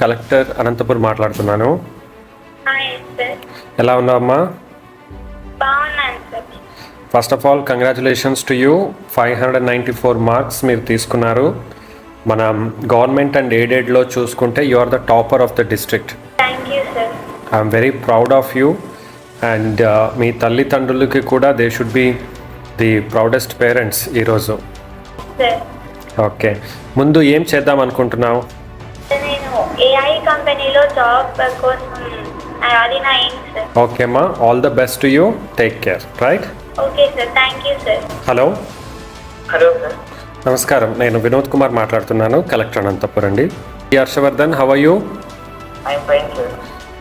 Collector Anantapur మాట్లాడుతున్నాను. Sir ఎలా ఉన్నావమ్మా? బాగున్నాను sir. First of all congratulations to you. 594 marks మీరు తీసుకున్నారు. మన గవర్నమెంట్ అండ్ ఎయిడెడ్లో చూసుకుంటే you are the topper of the district. Thank you sir. I'm very proud of you. And మీ తల్లిదండ్రులకి కూడా they should be the proudest parents ఈరోజు. Sir okay, ముందు ఏం చేద్దాం అనుకుంటున్నావు? నేను ఏఐ కంపెనీలో జాబ్ కోసం అది నా ఎయిమ్ సార్. ఓకే అమ్మా, all the best to you. Take care. Right? Okay sir, thank you sir. Hello hello sir. నమస్కారం, నేను వినోద్ కుమార్ మాట్లాడుతున్నాను, కలెక్టర్ అనంతపూర్ అండి. Harshavardhan, how are you? I'm fine sir.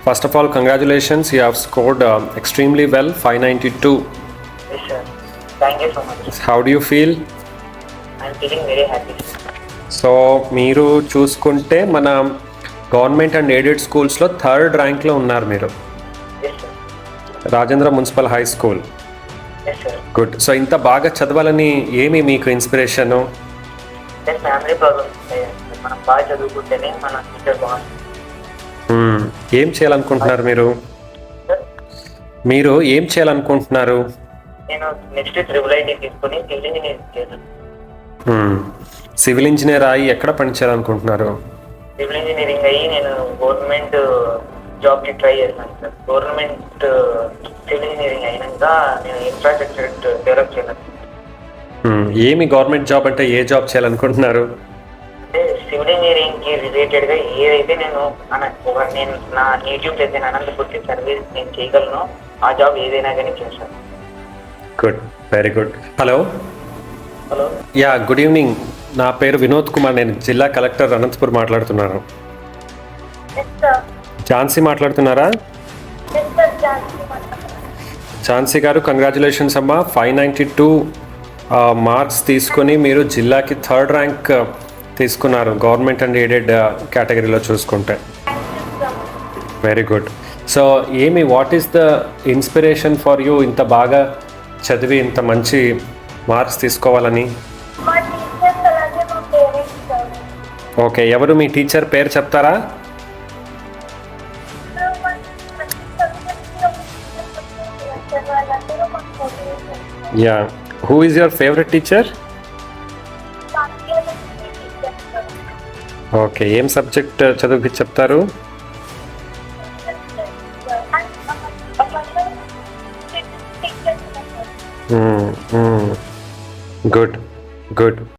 First of all congratulations, you have scored extremely well, 592. Yes sir, thank you so much. How do you feel? I'm feeling very happy. So మీరు చూసుకుంటే మన government and aided స్కూల్స్లో 3rd ర్యాంక్లో ఉన్నారు మీరు. Yes sir. Rajendra municipal high school. Yes sir. Good. So ఇంత బాగా చదవాలని ఏమి మీకు ఇన్స్పిరేషను? సార్ ఫ్యామిలీ ప్రాబ్లమ్స్ ఉంటాయి. మనం బాగా చదువుకుంటేనే మన ఫ్యూచర్ బాగుంటుంది. ఏం చేయాలనుకుంటున్నారు మీరు? సార్ మీరు ఏం చేయాలనుకుంటున్నారు? నేను నెక్స్ట్ ట్రిపుల్ ఐటీ తీసుకొని సివిల్ ఇంజనీరింగ్ చేశాను. సివిల్ ఇంజనీర్ అయ్యి ఎక్కడ పని చేయాలనుకుంటున్నారు? సివిల్ ఇంజనీరింగ్ అయ్యి నేను గవర్నమెంట్ జాబ్కి ట్రై చేశాను సార్. గవర్నమెంట్ సివిల్ ఇంజనీరింగ్ అయినాక నేను ఇన్ఫ్రాస్ట్రక్చర్ డెవలప్ చేయాలి. ఏమి గవర్నమెంట్ జాబ్ అంటే ఏ జాబ్ చేయాలనుకుంటున్నారు? అంటే సివిల్ ఇంజనీరింగ్కి రిలేటెడ్గా ఏదైతే నేను నేను నా నేటివ్ ప్లేస్ అయిన అనంతపూర్కి సర్వీస్ నేను చేయగలను, ఆ జాబ్ ఏదైనా కానీ చేశాను. Good, very good. Hello hello. Yeah, good evening. నా పేరు వినోద్ కుమార్, నేను జిల్లా కలెక్టర్ అనంతపూర్ మాట్లాడుతున్నాను. Yes sir. ఝాన్సీ మాట్లాడుతున్నారా? ఎస్ సార్, ఝాన్సీ ఝాన్సీ గారు, కంగ్రాచులేషన్స్ అమ్మా. 592 మార్క్స్ తీసుకొని మీరు జిల్లాకి 3rd ర్యాంక్ తీసుకున్నారు గవర్నమెంట్ అండ్ ఎయిడెడ్ కేటగిరీలో చూసుకుంటే. Very good. So what is the inspiration for you ఇంత బాగా చదివి ఇంత మంచి మార్క్స్ తీసుకోవాలని? మా టీచర్స్ అలాగే మా పేరెంట్స్ సార్. ఓకే, ఎవరు మీ టీచర్ పేరు చెప్తారా? వాళ్ళందరూ మాకు motivation. Yeah, who is your favourite teacher? Okay, ఏం సబ్జెక్ట్ చదివి చెప్తారు? Good good.